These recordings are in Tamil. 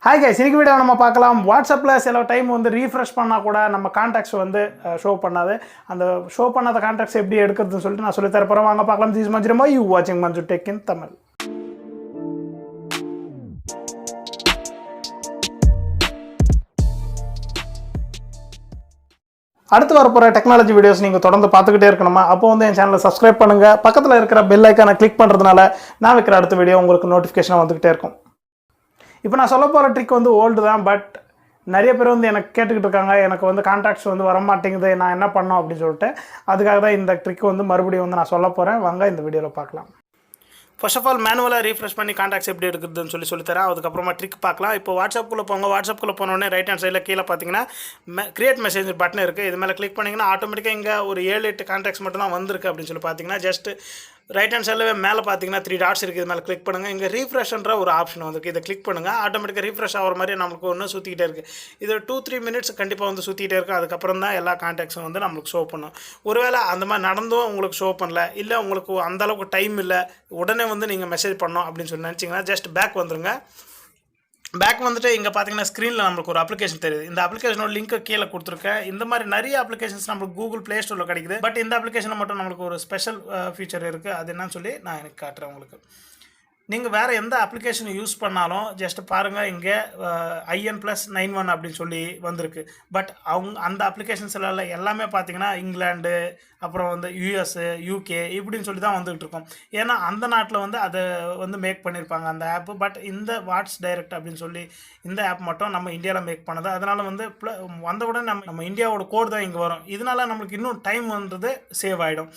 Hi guys, இன்னைக்கு வீடியோ நம்ம பார்க்கலாம். வாட்ஸ்அப்ல சில டைம் வந்து ரீஃப்ரெஷ் பண்ணா கூட நம்ம கான்டாக்ட்ஸ் வந்து ஷோ பண்ணாது. அந்த ஷோ பண்ணாத கான்டாக்ட்ஸ் எப்படி எடுக்கிறதுன்னு சொல்லிட்டு நான் சொல்லி தர போறேன். வாங்க பார்க்கலாம். This is manjuremo. You watching Manju Tech in Tamil. அடுத்து வரப்போற டெக்னாலஜி வீடியோஸ் நீங்க தொடர்ந்து பார்த்துக்கிட்டே இருக்கணுமா? அப்போ வந்து என் சேனலை சப்ஸ்கிரைப் பண்ணுங்க. பக்கத்துல இருக்கிற பெல் ஐகானை கிளிக் பண்றதுனால நான் வைக்கிற அடுத்த வீடியோ உங்களுக்கு நோட்டிஃபிகேஷன் வந்துகிட்டே இருக்கும். இப்போ நான் சொல்ல போகிற ட்ரிக் வந்து ஓல்டு தான், பட் நிறைய பேர் வந்து எனக்கு கேட்டுக்கிட்டு இருக்காங்க. எனக்கு வந்து கான்டாக்ட்ஸ் வந்து வரமாட்டேங்குது, நான் என்ன பண்ணோம் அப்படின்னு சொல்லிட்டு. அதுக்காக தான் இந்த ட்ரிக் வந்து மறுபடியும் வந்து நான் சொல்ல போகிறேன். வாங்க இந்த வீடியோவில் பார்க்கலாம். ஃபர்ஸ்ட் ஆஃப் ஆல் மேனுவலாக ரீஃப்ரெஷ் பண்ணி கான்டாக்ட்ஸ் எப்படி எடுக்குதுன்னு சொல்லித்தரேன். அதுக்கப்புறமா ட்ரிக் பார்க்கலாம். இப்போ வாட்ஸ்அப்புக்குள்ளே போங்க. வாட்ஸ்அப்புக்குள்ளே போனோடனே ரைட் ஹேண்ட் சைடில் கீழே பார்த்தீங்கன்னா கிரியேட் மெசேஜ் பட்டன் இருக்குது. இது மேலே கிளிக் பண்ணிங்கன்னா ஆட்டோமேட்டிக்காக இங்கே ஒரு 7-8 கான்டாக்ட்ஸ் மட்டும் தான் வந்திருக்கு அப்படின்னு சொல்லி பார்த்தீங்கன்னா ஜஸ்ட் ரைட் ஹேண்ட் சைடில் மேலே பார்த்தீங்கன்னா 3 டாட்ஸ் இருக்குது. இது மேலே கிளிக் பண்ணுங்கள். இங்கே ரீஃப்ரெஷ்ன்ற ஒரு ஆப்ஷன் வந்துருக்கு. இதை கிளிக் பண்ணுங்கள். ஆட்டோமேட்டிக்காக ரீஃப்ரெஷ் ஆகிற மாதிரி நம்மளுக்கு ஒன்று சுற்றிக்கிட்டே இருக்குது. இது 2-3 மினிட்ஸ் கண்டிப்பாக வந்து சுற்றிக்கிட்டே இருக்குது. அதுக்கப்புறம் தான் எல்லா கான்டாக்ட்ஸும் வந்து நம்மளுக்கு ஷோ பண்ணும். ஒருவேளை அந்த மாதிரி நடந்தும் உங்களுக்கு ஷோ பண்ணல, இல்லை உங்களுக்கு அந்தளவுக்கு டைம் இல்லை, உடனே வந்து நீங்கள் மெசேஜ் பண்ணோம் அப்படின்னு சொல்லி நினச்சிங்கன்னா ஜஸ்ட் பேக் வந்துடுங்க. பேக் வந்துட்டு இங்கே பார்த்தீங்கன்னா ஸ்க்ரீனில் நம்மளுக்கு ஒரு அப்ளிகேஷன் தெரியுது. இந்த அப்ளிகேஷனோட லிங்க்கை கீழே கொடுத்துருக்கேன். இந்த மாதிரி நிறைய அப்ளிகேஷன்ஸ் நம்மளுக்கு கூகுள் ப்ளே ஸ்டோரில் கிடைக்குது. பட் இந்த அப்ளிகேஷனில் மட்டும் நம்மளுக்கு ஒரு ஸ்பெஷல் ஃபீச்சர் இருக்குது. அது என்னன்னு சொல்லி நான் எனக்கு காட்டுறேன் உங்களுக்கு. நீங்கள் வேறு எந்த அப்ளிகேஷன் யூஸ் பண்ணாலும் ஜஸ்ட் பாருங்கள், இங்கே IN+91 அப்படின்னு சொல்லி வந்திருக்கு. பட் அந்த அப்ளிகேஷன்ஸில் எல்லாமே பார்த்தீங்கன்னா இங்கிலாந்து, அப்புறம் வந்து US, UK இப்படின்னு சொல்லி தான் வந்துகிட்டு இருக்கோம். ஏன்னா அந்த நாட்டில் வந்து அதை வந்து மேக் பண்ணியிருப்பாங்க அந்த ஆப்பு. பட் இந்த வாட்ஸ் டைரக்ட் அப்படின்னு சொல்லி இந்த ஆப் மட்டும் நம்ம இந்தியாவில் மேக் பண்ணது. அதனால் வந்து வந்தவுடனே நம்ம இந்தியாவோட கோடு தான் இங்கே வரும். இதனால் நம்மளுக்கு இன்னும் டைம் வந்துறது சேவ் ஆகிடும்.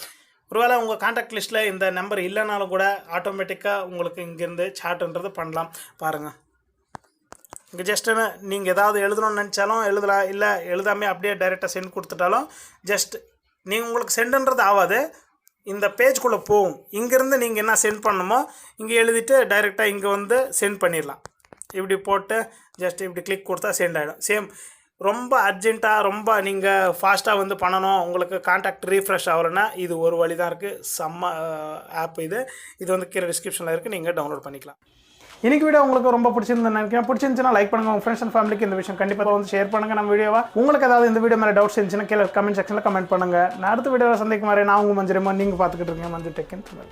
ஒருவேளை உங்கள் கான்டாக்ட் லிஸ்ட்டில் இந்த நம்பர் இல்லைனாலும் கூட ஆட்டோமேட்டிக்காக உங்களுக்கு இங்கேருந்து சாட்டுன்றது பண்ணலாம். பாருங்கள், இங்கே ஜஸ்ட்டு நீங்கள் ஏதாவது எழுதணும்னு நினச்சாலும் எழுதலாம், இல்லை எழுதாமே அப்படியே டைரெக்டாக சென்ட் கொடுத்துட்டாலும் ஜஸ்ட் நீங்கள் உங்களுக்கு சென்டுன்றது ஆகாது, இந்த பேஜ்குள்ளே போகும். இங்கேருந்து நீங்கள் என்ன சென்ட் பண்ணணுமோ இங்கே எழுதிட்டு டைரெக்டாக இங்கே வந்து சென்ட் பண்ணிடலாம். இப்படி போட்டு ஜஸ்ட் இப்படி கிளிக் கொடுத்தா சென்ட் ஆகிடும். சேம் ரொம்ப அர்ஜென்ட்டாக ரொம்ப நீங்கள் ஃபாஸ்ட்டாக வந்து பண்ணணும், உங்களுக்கு கான்டாக்ட் ரீஃப்ரெஷ் ஆகலைன்னா இது ஒரு வழி தான் இருக்குது. செம்ம ஆப் இது வந்து கீழே டிஸ்கிரிப்ஷனில் இருக்குது, நீங்கள் டவுன்லோட் பண்ணிக்கலாம். இன்னைக்கு வீடியோ உங்களுக்கு ரொம்ப பிடிச்சிருந்தேன்னு நினைக்கிறேன். பிடிச்சிருந்துச்சுன்னா லைக் பண்ணுங்கள். உங்கள் ஃப்ரெண்ட்ஸ் அண்ட் ஃபேமிலிக்கு இந்த விஷயம் கண்டிப்பாக வந்து ஷேர் பண்ணுங்கள் நம்ம வீடியோவை. உங்களுக்கு ஏதாவது இந்த வீடியோ மேலே டவுட்ஸ் இருந்துச்சுன்னா கீழே கமெண்ட் செக்ஷனில் கமெண்ட் பண்ணுங்கள். நான் அடுத்த வீடியோவில் சந்திக்கும் மாதிரி நான் உங்கள் மஞ்சுரேமோ, நீங்கள் பார்த்துக்கிட்டு இருக்கீங்க மஞ்சு டெக் இன் தமிழ்.